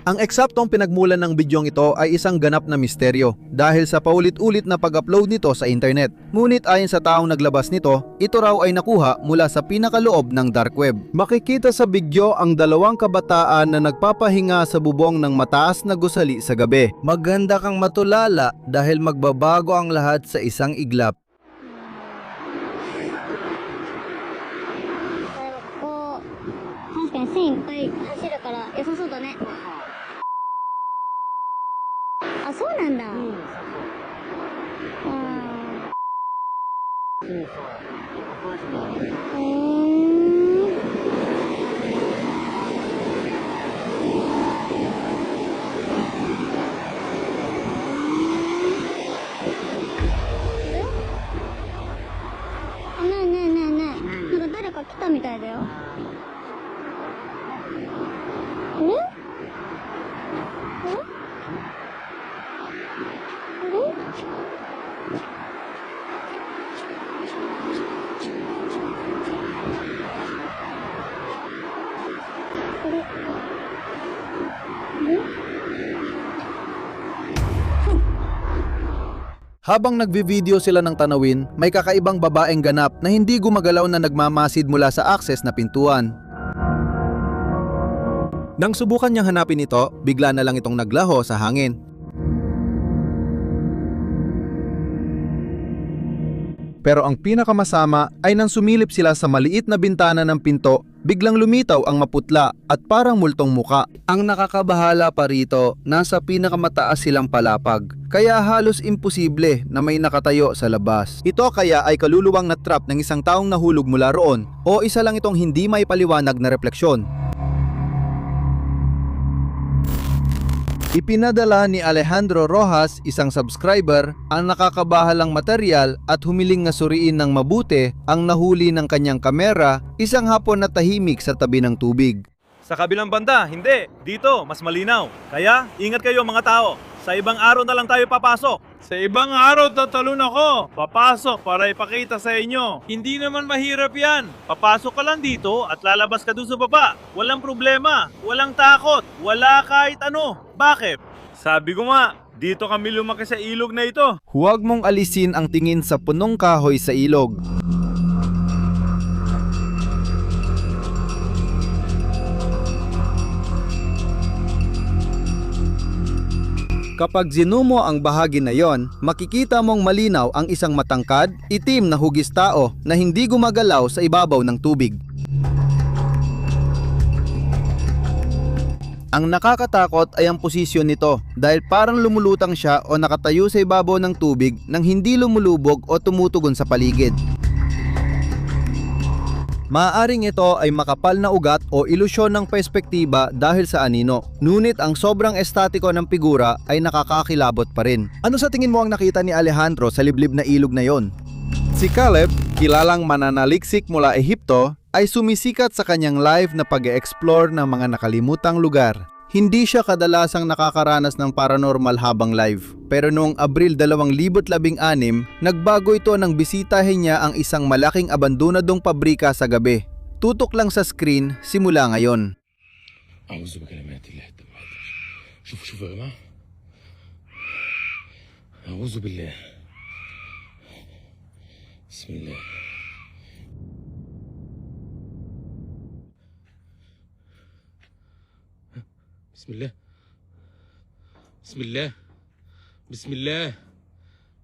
Ang eksaktong pinagmulan ng bidyong ito ay isang ganap na misteryo dahil sa paulit-ulit na pag-upload nito sa internet. Ngunit ayon sa taong naglabas nito, ito raw ay nakuha mula sa pinakaloob ng dark web. Makikita sa bidyo ang dalawang kabataan na nagpapahinga sa bubong ng mataas na gusali sa gabi. Maganda kang matulala dahil magbabago ang lahat sa isang iglap. こう確かに線いっぱい走るから良さそうだね。あ、そうなんだ。あ、ねえねえねえねえ、なんか誰か来たみたいだよ。あれ？あれ？Habang nagvi-video sila ng tanawin, may kakaibang babaeng ganap na hindi gumagalaw na nagmamasid mula sa access na pintuan. Nang subukan niyang hanapin ito, bigla na lang itong naglaho sa hangin. Pero ang pinakamasama ay nang sumilip sila sa maliit na bintana ng pinto, biglang lumitaw ang maputla at parang multong muka. Ang nakakabahala pa rito, nasa pinakamataas silang palapag, kaya halos imposible na may nakatayo sa labas. Ito kaya ay kaluluwang na trap ng isang taong nahulog mula roon o isa lang itong hindi may paliwanag na refleksyon. Ipinadala ni Alejandro Rojas, isang subscriber, ang nakakabahalang material at humiling na suriin ng mabuti ang nahuli ng kanyang kamera isang hapon na tahimik sa tabi ng tubig. Sa kabilang banda, hindi. Dito, mas malinaw. Kaya, ingat kayo mga tao. Sa ibang araw na lang tayo papasok. Sa ibang araw tatalon ako. Papasok para ipakita sa inyo. Hindi naman mahirap yan. Papasok ka lang dito at lalabas ka doon sa baba. Walang problema. Walang takot. Wala kahit ano. Bakit? Sabi ko nga, dito kami lumaki sa ilog na ito. Huwag mong alisin ang tingin sa punong kahoy sa ilog. Kapag zoom mo ang bahagi na yon, makikita mong malinaw ang isang matangkad, itim na hugis tao na hindi gumagalaw sa ibabaw ng tubig. Ang nakakatakot ay ang posisyon nito dahil parang lumulutang siya o nakatayo sa ibabaw ng tubig nang hindi lumulubog o tumutugon sa paligid. Maaaring ito ay makapal na ugat o ilusyon ng perspektiba dahil sa anino. Ngunit ang sobrang estatiko ng figura ay nakakakilabot pa rin. Ano sa tingin mo ang nakita ni Alejandro sa liblib na ilog na yon? Si Caleb, kilalang mananaliksik mula Ehipto, ay sumisikat sa kanyang live na pag-e-explore ng mga nakalimutang lugar. Hindi siya kadalasang nakakaranas ng paranormal habang live. Pero noong Abril 2016, nagbago ito nang bisitahin niya ang isang malaking abandonadong pabrika sa gabi. Tutok lang sa screen simula ngayon. أعوذ بكلمات الله التامات. شوفوا يا جماعة. أعوذ بالله. بسم الله. بسم الله. بسم الله. بسم الله.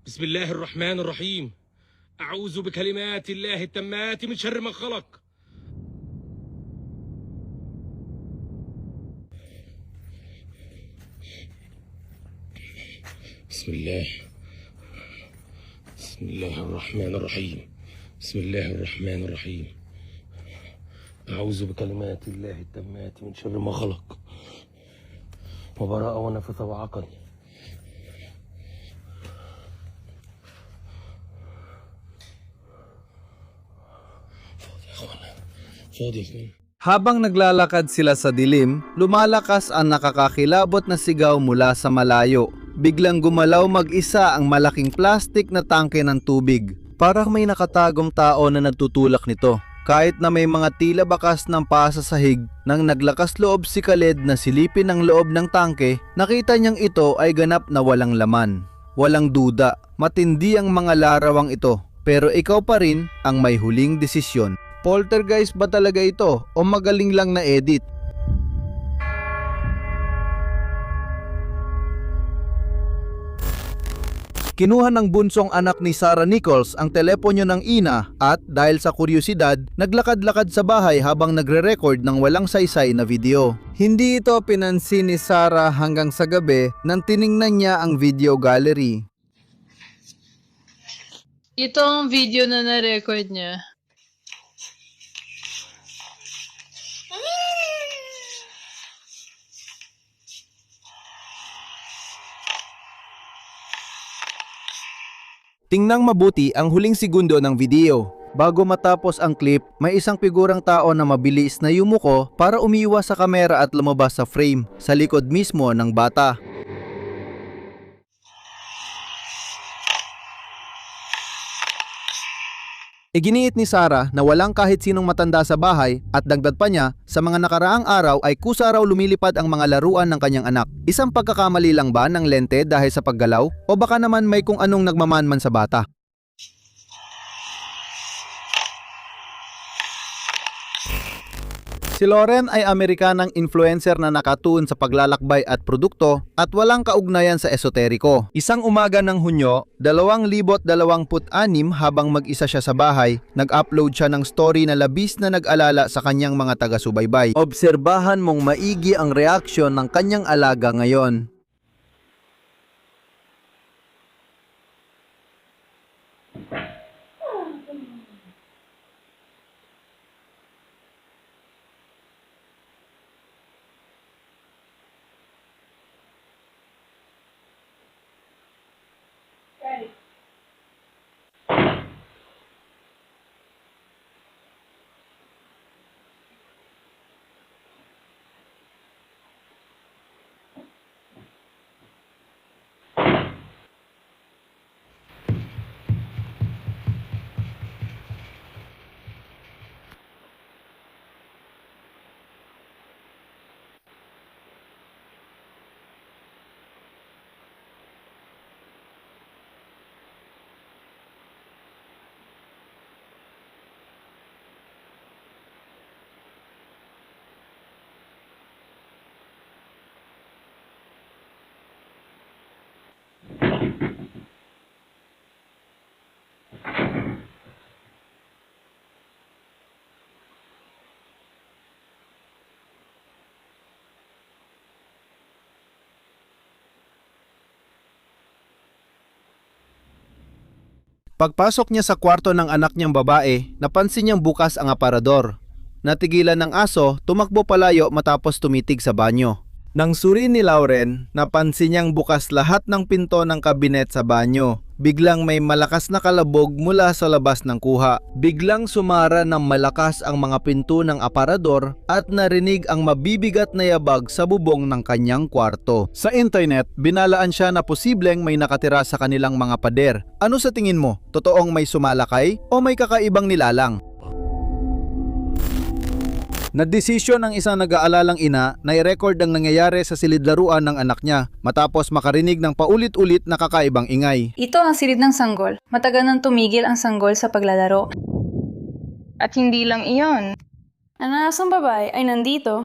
بسم الله الرحمن الرحيم. أعوذ بكلمات الله التامات من شر ما خلق. بسم الله. بسم الله الرحمن الرحيم. بسم الله الرحمن الرحيم. أعوذ بكلمات الله التامات من شر ما خلق وبراء ونفث وعقل. فاضي. Habang naglalakad sila sa dilim, lumalakas ang nakakakilabot na sigaw mula sa malayo. Biglang gumalaw mag-isa ang malaking plastik na tangke ng tubig. Parang may nakatagong tao na nagtutulak nito. Kahit na may mga tila bakas ng paa sa sahig, nang naglakas loob si Khaled na silipin ang loob ng tangke, nakita niyang ito ay ganap na walang laman. Walang duda, matindi ang mga larawang ito, pero ikaw pa rin ang may huling desisyon. Poltergeist ba talaga ito o magaling lang na edit? Kinuha ng bunsong anak ni Sarah Nichols ang telepono ng ina at dahil sa kuryosidad, naglakad-lakad sa bahay habang nagre-record ng walang saysay na video. Hindi ito pinansin ni Sarah hanggang sa gabi nang tiningnan niya ang video gallery. Ito ang video na na-record niya. Tingnan mabuti ang huling segundo ng video. Bago matapos ang clip, may isang figurang tao na mabilis na yumuko para umiwas sa kamera at lumabas sa frame sa likod mismo ng bata. Iginiit ni Sarah na walang kahit sinong matanda sa bahay at dagdag pa niya, sa mga nakaraang araw ay kusa raw lumilipad ang mga laruan ng kanyang anak. Isang pagkakamali lang ba ng lente dahil sa paggalaw? O baka naman may kung anong nagmamanman sa bata? Si Lauren ay Amerikanang influencer na nakatuon sa paglalakbay at produkto at walang kaugnayan sa esoteriko. Isang umaga ng Hunyo, 2026 habang mag-isa siya sa bahay, nag-upload siya ng story na labis na nag-alala sa kanyang mga taga-subaybay. Obserbahan mong maigi ang reaksyon ng kanyang alaga ngayon. Pagpasok niya sa kwarto ng anak niyang babae, napansin niyang bukas ang aparador. Natigilan ng aso, tumakbo palayo matapos tumitig sa banyo. Nang suriin ni Lauren, napansin niyang bukas lahat ng pinto ng kabinet sa banyo. Biglang may malakas na kalabog mula sa labas ng kuha. Biglang sumara ng malakas ang mga pinto ng aparador at narinig ang mabibigat na yabag sa bubong ng kanyang kwarto. Sa internet, binalaan siya na posibleng may nakatira sa kanilang mga pader. Ano sa tingin mo? Totoong may sumalakay o may kakaibang nilalang? Nadesisyon ng isang nag-aalalang ina na i-record ang nangyayari sa silid laruan ng anak niya matapos makarinig ng paulit-ulit na kakaibang ingay. Ito ang silid ng sanggol. Matagal nang tumigil ang sanggol sa paglalaro. At hindi lang iyon. Ang asong babae ay nandito.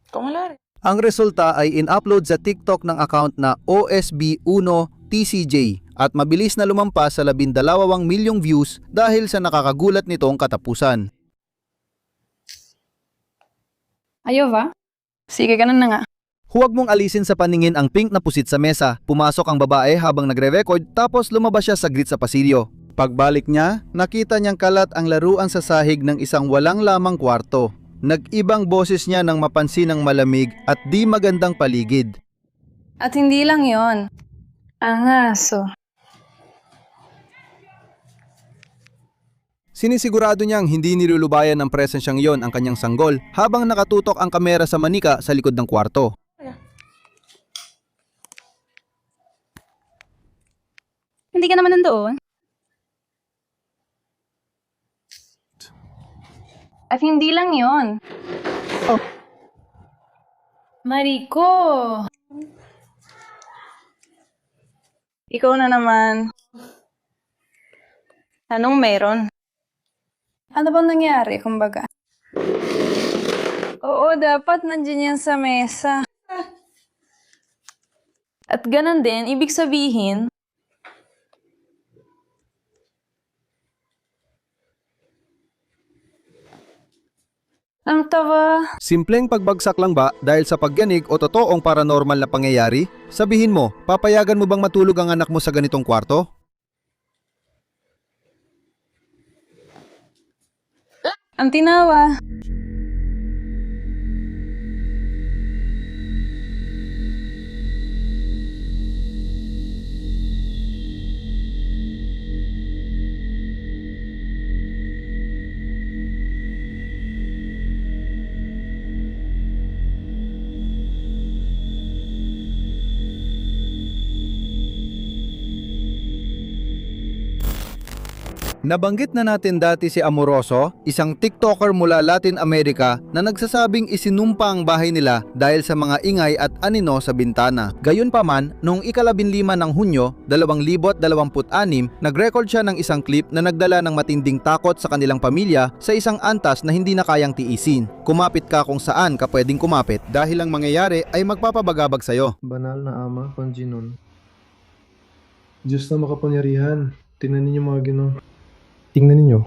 Kung Ang resulta ay in-upload sa TikTok ng account na OSB1TCJ at mabilis na lumampas sa 12 milyong views dahil sa nakakagulat nitong katapusan. Ayaw ba? Sige, ganun na nga. Huwag mong alisin sa paningin ang pink na pusit sa mesa. Pumasok ang babae habang nagre-record tapos lumabas siya saglit sa pasilyo. Pagbalik niya, nakita niyang kalat ang laruan sa sahig ng isang walang lamang kwarto. Nag-ibang boses niya nang mapansin ang malamig at di magandang paligid. At hindi lang yon. Ang aso. Sinisigurado niyang hindi nilulubayan ng presensyang yon ang kanyang sanggol habang nakatutok ang kamera sa manika sa likod ng kwarto. Hindi ka naman nandoon. At hindi lang yon. Mariko! Ikaw na naman. Anong meron? Ano bang nangyari, kumbaga? Oo, dapat nandiyan yan sa mesa. At ganun din, ibig sabihin, ang tawa. Simpleng pagbagsak lang ba dahil sa pagyanig o totoong paranormal na pangyayari? Sabihin mo, papayagan mo bang matulog ang anak mo sa ganitong kwarto? Ang tinawa. Nabanggit na natin dati si Amoroso, isang TikToker mula Latin America na nagsasabing isinumpa ang bahay nila dahil sa mga ingay at anino sa bintana. Gayunpaman, noong ika-15 ng Hunyo, 2026, nag-record siya ng isang clip na nagdala ng matinding takot sa kanilang pamilya sa isang antas na hindi na kayang tiisin. Kumapit ka kung saan ka pwedeng kumapit dahil ang mangyayari ay magpapabagabag sa'yo. Banal na Ama, Panginoon. Diyos na makapangyarihan, tingnan ninyo mga Ginoo. Tingnan ninyo.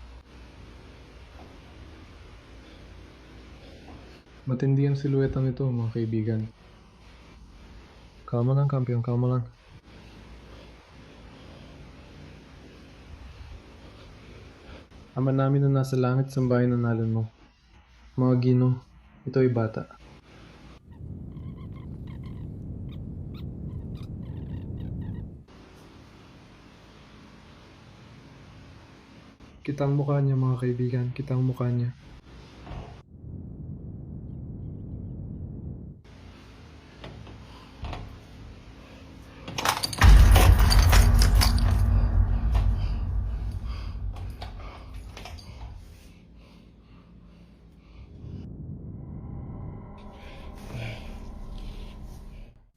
Matindi ang siluetang ito, mga kaibigan. Kalma lang, kampiyon, kalma lang. Ama namin na nasa langit, sambahin ang ngalan mo. Mga Ginoo, ito ay bata. Kitang mukha niya, mga kaibigan. Kitang mukha niya.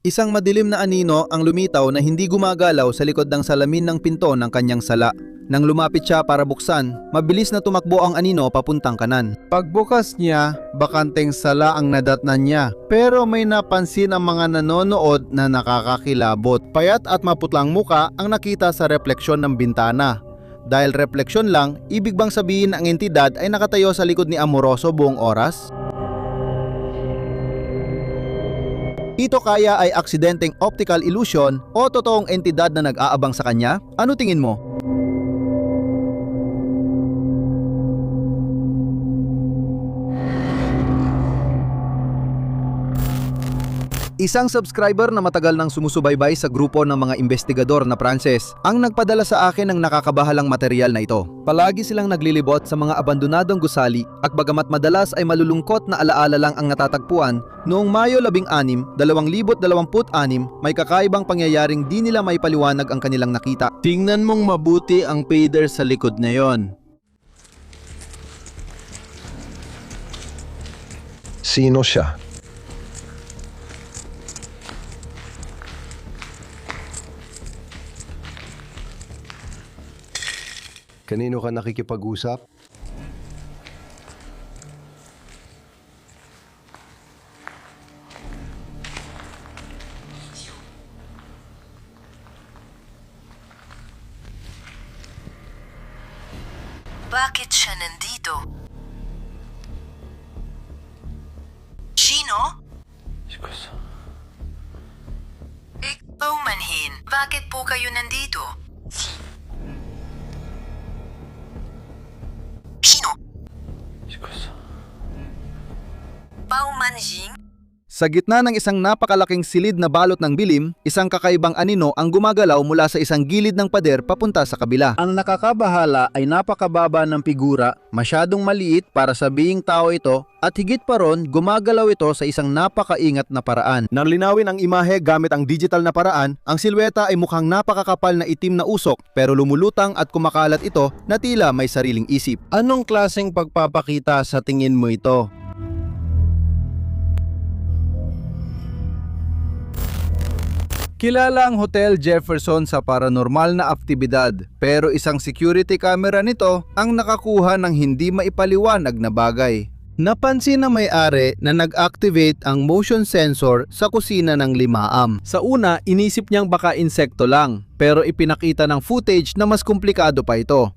Isang madilim na anino ang lumitaw na hindi gumagalaw sa likod ng salamin ng pinto ng kanyang sala. Nang lumapit siya para buksan, mabilis na tumakbo ang anino papuntang kanan. Pagbukas niya, bakanteng sala ang nadatnan niya. Pero may napansin ang mga nanonood na nakakakilabot. Payat at maputlang muka ang nakita sa refleksyon ng bintana. Dahil refleksyon lang, ibig bang sabihin ang entidad ay nakatayo sa likod ni Amoroso buong oras? Ito kaya ay aksidenteng optical illusion o totoong entidad na nag-aabang sa kanya? Ano tingin mo? Isang subscriber na matagal nang sumusubaybay sa grupo ng mga investigador na Pranses ang nagpadala sa akin ng nakakabahalang material na ito. Palagi silang naglilibot sa mga abandonadong gusali at bagamat madalas ay malulungkot na alaala lang ang natatagpuan, noong Mayo 16, 2026 may kakaibang pangyayaring di nila may paliwanag ang kanilang nakita. Tingnan mong mabuti ang fader sa likod na yon. Sino siya? Kanino ka nakikipag-usap? Bakit siya nandito? Sino? Ikaw manhin. Bakit po kayo nandito? Sino? Pao Manjing? Sa gitna ng isang napakalaking silid na balot ng bilim, isang kakaibang anino ang gumagalaw mula sa isang gilid ng pader papunta sa kabila. Ang nakakabahala ay napakababa ng figura, masyadong maliit para sabihing tao ito, at higit pa ron, gumagalaw ito sa isang napakaingat na paraan. Nang linawin ang imahe gamit ang digital na paraan, ang silweta ay mukhang napakakapal na itim na usok, pero lumulutang at kumakalat ito na tila may sariling isip. Anong klaseng pagpapakita sa tingin mo ito? Kilala ang Hotel Jefferson sa paranormal na aktibidad, pero isang security camera nito ang nakakuha ng hindi maipaliwanag na bagay. Napansin na may-ari na nag-activate ang motion sensor sa kusina ng limaam. Sa una, inisip niyang baka insekto lang, pero ipinakita ng footage na mas komplikado pa ito.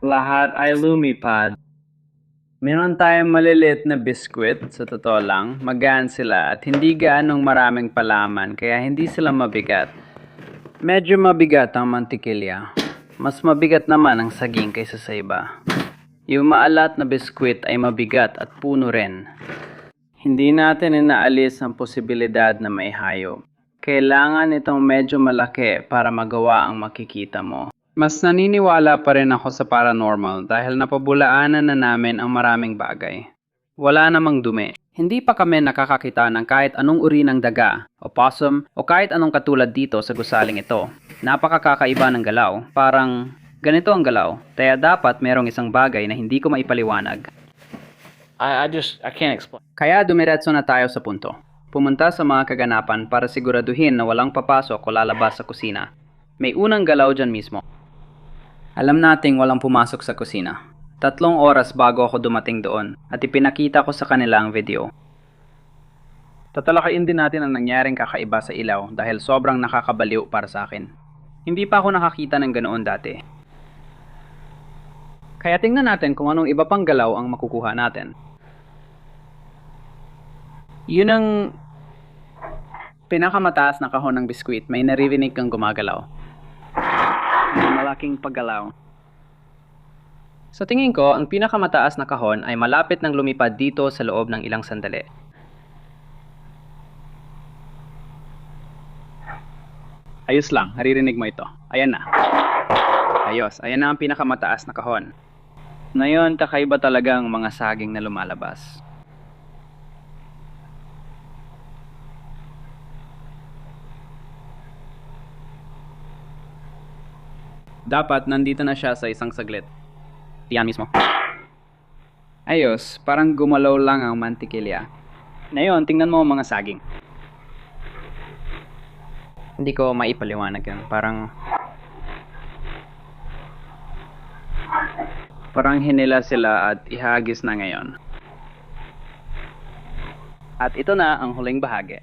Lahat ay lumipad. Meron tayong maliliit na biskwit, sa totoo lang, magaan sila at hindi gaanong maraming palaman kaya hindi sila mabigat. Medyo mabigat ang mantikilya. Mas mabigat naman ang saging kaysa sa iba. Yung maalat na biskwit ay mabigat at puno rin. Hindi natin inaalis ang posibilidad na may hayop. Kailangan itong medyo malaki para magawa ang makikita mo. Mas naniniwala pa rin ako sa paranormal dahil napabulaanan na namin ang maraming bagay. Wala namang dumi. Hindi pa kami nakakakita ng kahit anong uri ng daga, opossum, o kahit anong katulad dito sa gusaling ito. Napakakaiba ng galaw. Parang ganito ang galaw. Kaya dapat merong isang bagay na hindi ko maipaliwanag. I can't explain. Kaya dumiretso na tayo sa punto. Pumunta sa mga kaganapan para siguraduhin na walang papasok o lalabas sa kusina. May unang galaw dyan mismo. Alam nating walang pumasok sa kusina. 3 oras bago ako dumating doon at ipinakita ko sa kanila ang video. Tatalakayin din natin ang nangyaring kakaiba sa ilaw dahil sobrang nakakabaliw para sa akin. Hindi pa ako nakakita ng ganoon dati. Kaya tingnan natin kung anong iba pang galaw ang makukuha natin. Yun ang pinakamataas na kahon ng biskwit. May naririnig kang gumagalaw. May malaking paggalaw. Sa tingin ko, ang pinakamataas na kahon ay malapit ng lumipad dito sa loob ng ilang sandali. Ayos lang, naririnig mo ito. Ayan na. Ayos, ayan na ang pinakamataas na kahon. Ngayon, kakaiba talaga ang mga saging na lumalabas. Dapat nandito na siya sa isang saglit. Yan mismo. Ayos, parang gumalaw lang ang mantikilya. Ngayon, tingnan mo ang mga saging. Hindi ko maipaliwanag yan. Parang hinila sila at ihagis na ngayon. At ito na ang huling bahagi.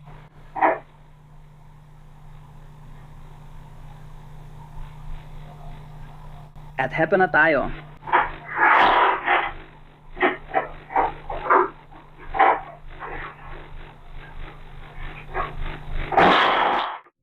At heto na tayo.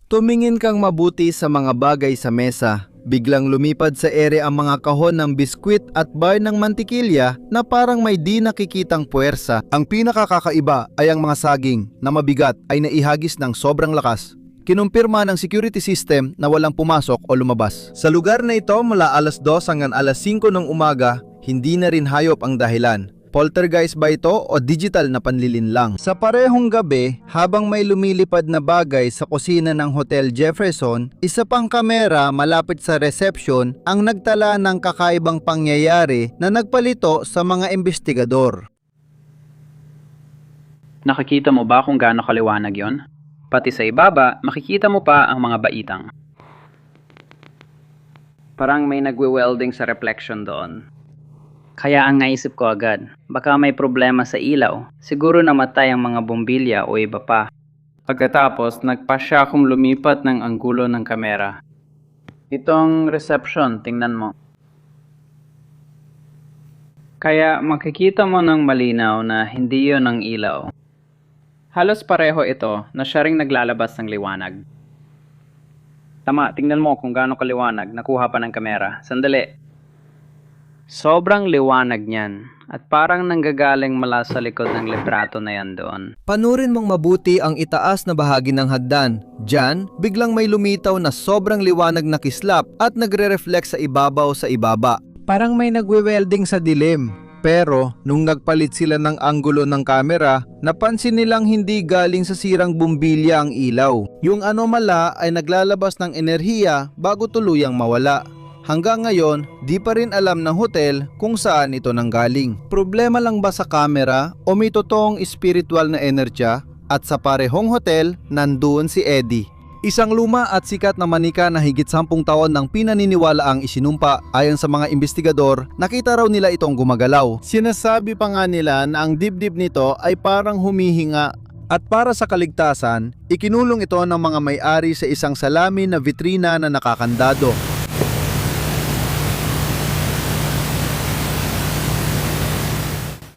Tumingin kang mabuti sa mga bagay sa mesa. Biglang lumipad sa ere ang mga kahon ng biskwit at bar ng mantikilya na parang may di nakikitang puwersa. Ang pinakakakaiba ay ang mga saging na mabigat ay naihagis ng sobrang lakas. Kinumpirma ng security system na walang pumasok o lumabas. Sa lugar na ito mula alas 2 hanggang alas 5 ng umaga, hindi na rin hayop ang dahilan. Poltergeist ba ito o digital na panlilin lang? Sa parehong gabi, habang may lumilipad na bagay sa kusina ng Hotel Jefferson, isa pang kamera malapit sa reception ang nagtala ng kakaibang pangyayari na nagpalito sa mga investigador. Nakikita mo ba kung gaano kaliwanag yon? Pati sa ibaba, makikita mo pa ang mga baitang. Parang may nagwe-welding sa reflection doon. Kaya ang naisip ko agad, baka may problema sa ilaw. Siguro namatay ang mga bombilya o iba pa. Pagkatapos, nagpasya akong lumipat ng anggulo ng kamera. Itong reception, tingnan mo. Kaya makikita mo ng malinaw na hindi yon ang ilaw. Halos pareho ito na siya ring naglalabas ng liwanag. Tama, tingnan mo kung gaano kaliwanag. Nakuha pa ng kamera. Sandali. Sobrang liwanag niyan at parang nanggagaling mula sa likod ng litrato na yan doon. Panurin mong mabuti ang itaas na bahagi ng hagdan. Diyan, biglang may lumitaw na sobrang liwanag na kislap at nagre-reflect sa ibabaw sa ibaba. Parang may nagwe-welding sa dilim. Pero nung nagpalit sila ng anggulo ng kamera, napansin nilang hindi galing sa sirang bumbilya ang ilaw. Yung anomala ay naglalabas ng enerhiya bago tuluyang mawala. Hanggang ngayon, di pa rin alam ng hotel kung saan ito nanggaling. Problema lang ba sa kamera o may totoong spiritual na enerhiya? At sa parehong hotel, nandoon si Eddie. Isang luma at sikat na manika na higit 10 taon ng pinaniniwala ang isinumpa. Ayon sa mga investigador, nakita raw nila itong gumagalaw. Sinasabi pa nga nila na ang dibdib nito ay parang humihinga. At para sa kaligtasan, ikinulong ito ng mga may-ari sa isang salamin na vitrina na nakakandado.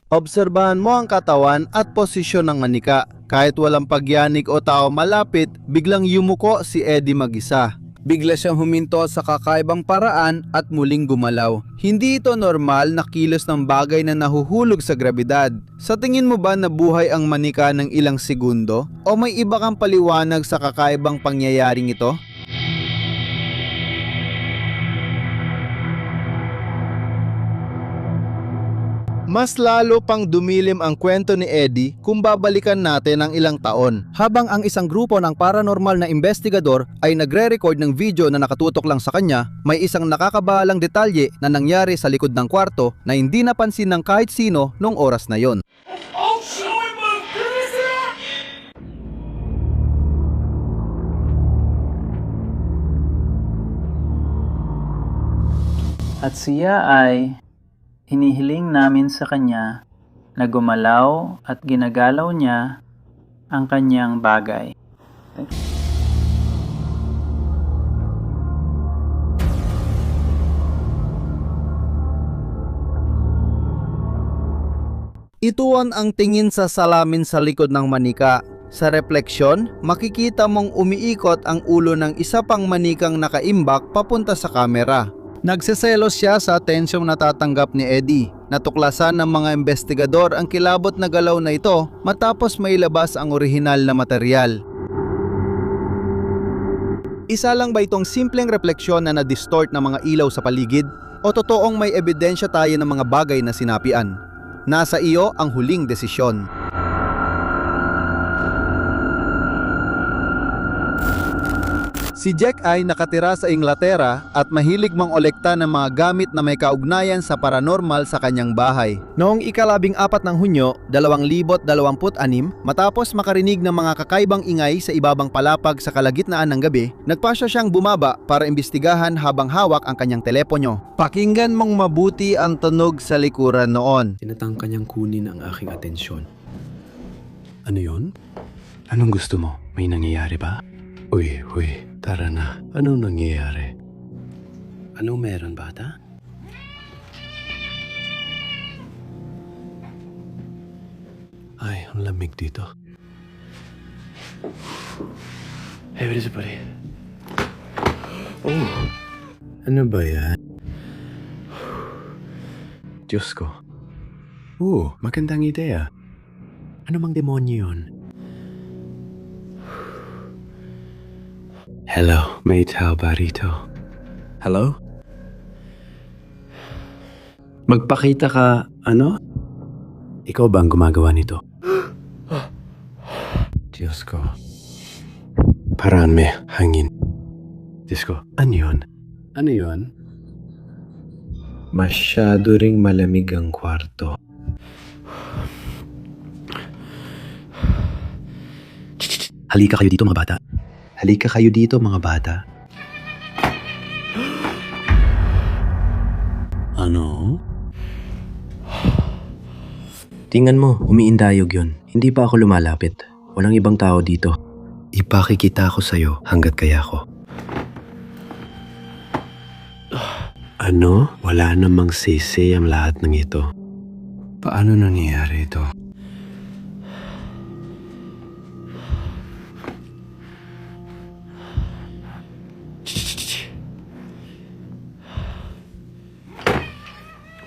Obserbahan mo ang katawan at posisyon ng manika. Kahit walang pagyanig o tao malapit, biglang yumuko si Eddie mag-isa. Bigla siyang huminto sa kakaibang paraan at muling gumalaw. Hindi ito normal na kilos ng bagay na nahuhulog sa grabidad. Sa tingin mo ba nabuhay ang manika ng ilang segundo? O may iba kang paliwanag sa kakaibang pangyayaring ito? Mas lalo pang dumilim ang kwento ni Eddie kung babalikan natin ang ilang taon. Habang ang isang grupo ng paranormal na investigador ay nagre-record ng video na nakatutok lang sa kanya, may isang nakakabahalang detalye na nangyari sa likod ng kwarto na hindi napansin ng kahit sino nung oras na yon. At siya ay hinihiling namin sa kanya na gumalaw at ginagalaw niya ang kanyang bagay. Ituon ang tingin sa salamin sa likod ng manika. Sa refleksyon, makikita mong umiikot ang ulo ng isa pang manikang nakaimbak papunta sa kamera. Nagseselos siya sa atensyong natatanggap ni Eddie. Natuklasan ng mga investigador ang kilabot na galaw na ito matapos mailabas ang orihinal na material. Isa lang ba itong simpleng refleksyon na na-distort ng mga ilaw sa paligid? O totoong may ebidensya tayo ng mga bagay na sinapian? Nasa iyo ang huling desisyon. Si Jack ay nakatira sa Inglaterra at mahilig mangolekta ng mga gamit na may kaugnayan sa paranormal sa kanyang bahay. Noong ika-14 ng Hunyo, 2026, matapos makarinig ng mga kakaibang ingay sa ibabang palapag sa kalagitnaan ng gabi, nagpasya siyang bumaba para imbestigahan habang hawak ang kanyang telepono. Pakinggan mong mabuti ang tunog sa likuran noon. Tinatangka niyang kunin ang aking atensyon. Ano yon? Anong gusto mo? May nangyayari ba? Uy, tara na. Anong nangyayari? Anong meron, bata? Ay, ang lamig dito. Hey, what is it, buddy? Oh, ano ba yan? Diyos ko. Magandang ideya. Ano mang demonyo yun? Hello, may tao ba rito? Hello? Magpakita ka, ano? Ikaw ba ang gumagawa nito? Diyos ko. Parang may hangin. Diyos ko, ano yun? Ano yun? Masyado ring malamig ang kwarto. Halika kayo dito mga bata. Halika kayo dito mga bata. Ano? Tingnan mo, umiindayog yun. Hindi pa ako lumalapit. Walang ibang tao dito. Ipakikita ko sa'yo hanggat kaya ko. Ano? Wala namang sisi ang lahat ng ito. Paano nangyayari ito?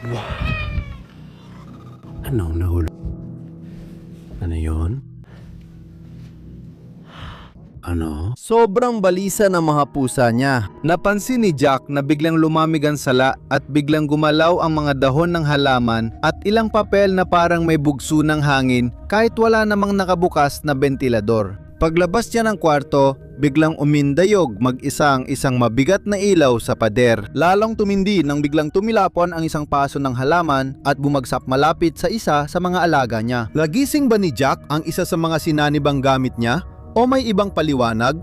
Wow. Anong nahulog? Ano yun? Ano? Sobrang balisa ng mga pusa niya. Napansin ni Jack na biglang lumamig ang sala at biglang gumalaw ang mga dahon ng halaman at ilang papel na parang may bugso ng hangin kahit wala namang nakabukas na bentilador. Paglabas niya ng kwarto, biglang umindayog mag-isa ang isang mabigat na ilaw sa pader. Lalong tumindi nang biglang tumilapon ang isang paso ng halaman at bumagsak malapit sa isa sa mga alaga niya. Nagising ba ni Jack ang isa sa mga sinanibang gamit niya? O may ibang paliwanag?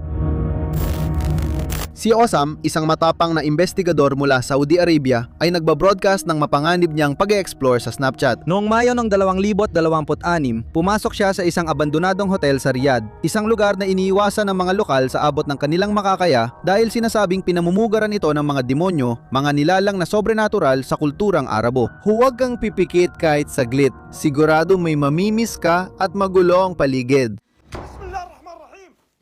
Si Osam, isang matapang na investigador mula Saudi Arabia, ay nagbabroadcast ng mapanganib niyang pag-e-explore sa Snapchat. Noong Mayo ng 2026, pumasok siya sa isang abandonadong hotel sa Riyadh, isang lugar na iniiwasan ng mga lokal sa abot ng kanilang makakaya dahil sinasabing pinamumugaran ito ng mga demonyo, mga nilalang na sobrenatural sa kulturang Arabo. Huwag kang pipikit kahit saglit, sigurado may mamimiss ka at magulo ang paligid.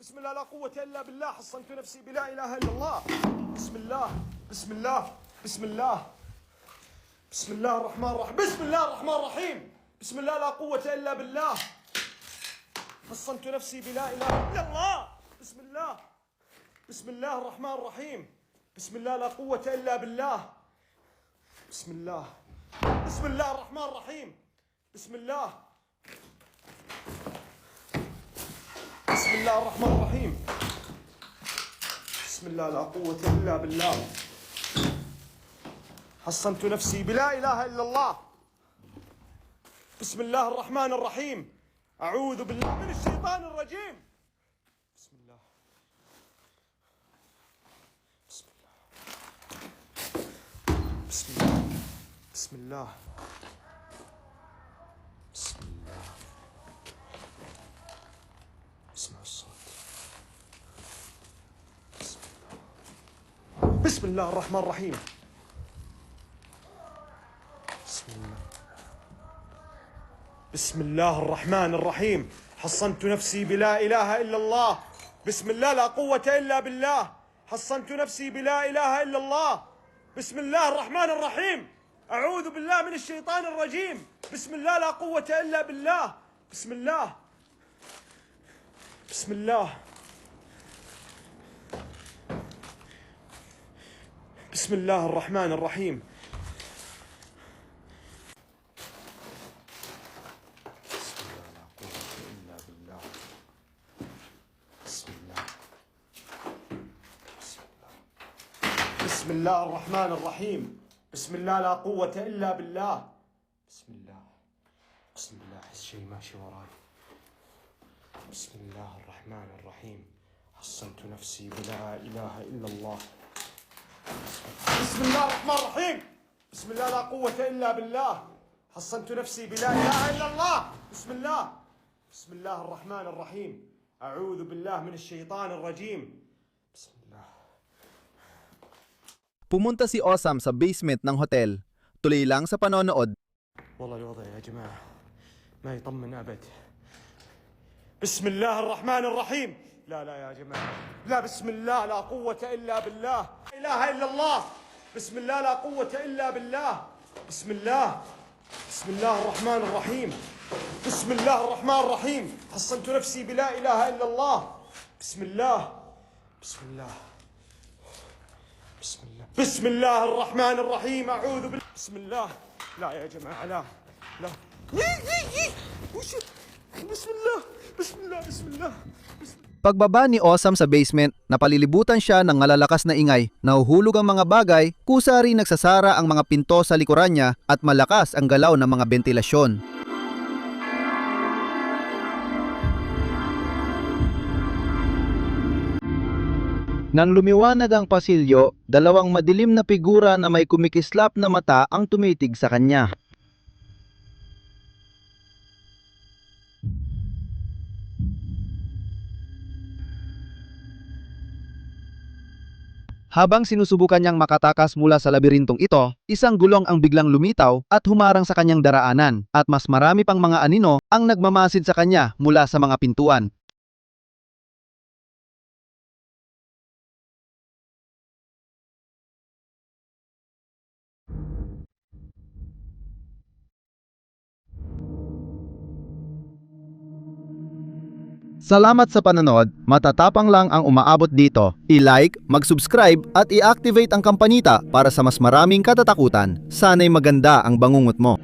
بسم الله لا قوة إلا بالله حصنت نفسي بلا إله إلا الله بسم الله بسم الله بسم الله بسم الله الرحمن الرحيم بسم الله الرحمن الرحيم بسم الله لا قوة إلا بالله حصنت نفسي بلا إله إلا الله بسم الله بسم الله الرحمن الرحيم بسم الله لا قوة إلا بالله بسم الله بسم الله الرحمن الرحيم بسم الله بسم الله الرحمن الرحيم بسم الله لا قوة إلا بالله حصنت نفسي بلا إله إلا الله بسم الله الرحمن الرحيم أعوذ بالله من الشيطان الرجيم بسم الله بسم الله بسم الله بسم الله بسم الله اسمع الصوت بسم الله الرحمن الرحيم بسم الله بسم الله الرحمن الرحيم حصنت نفسي بلا إله إلا الله بسم الله لا قوة إلا بالله حصنت نفسي بلا إله إلا الله بسم الله الرحمن الرحيم أعوذ بالله من الشيطان الرجيم بسم الله لا قوة إلا بالله بسم الله بسم الله بسم الله الرحمن الرحيم بسم الله الرحمن الرحيم بسم الله لا قوة إلا بالله بسم الله بسم الله أحس شيء ماشي وراي بسم الله الرحمن الرحيم حصنت نفسي بلا إله إلا الله بسم الله الرحمن الرحيم بسم الله لا قوة إلا بالله حصنت نفسي بلا إله إلا الله بسم الله بسم الله الرحمن الرحيم أعوذ بالله من الشيطان الرجيم بسم الله. Pumunta si Osam sa basement ng hotel. Tuloy lang sa panonood. والله الوضع يا جماعة ما يطمن أبد. بسم الله الرحمن الرحيم. لا يا جماعة لا بسم الله لا قوة إلا بالله لا إله إلا الله بسم الله لا قوة إلا بالله بسم الله بسم الله الرحمن الرحيم بسم الله الرحمن الرحيم حصنت نفسي بلا إله إلا الله بسم الله بسم الله بسم الله بسم الله الرحمن الرحيم أعوذ بالله بسم الله لا يا جماعة لا بسم الله بسم الله بسم الله Pagbaba ni Osam sa basement, napalilibutan siya ng malalakas na ingay. Nahuhulog ang mga bagay, kusari nagsasara ang mga pinto sa likuran niya at malakas ang galaw ng mga bentilasyon. Nang lumiwanag ang pasilyo, dalawang madilim na figura na may kumikislap na mata ang tumitig sa kanya. Habang sinusubukan niyang makatakas mula sa labirintong ito, isang gulong ang biglang lumitaw at humarang sa kanyang daraanan at mas marami pang mga anino ang nagmamasid sa kanya mula sa mga pintuan. Salamat sa panonood, matatapang lang ang umaabot dito. I-like, mag-subscribe at i-activate ang kampanita para sa mas maraming katatakutan. Sana'y maganda ang bangungot mo.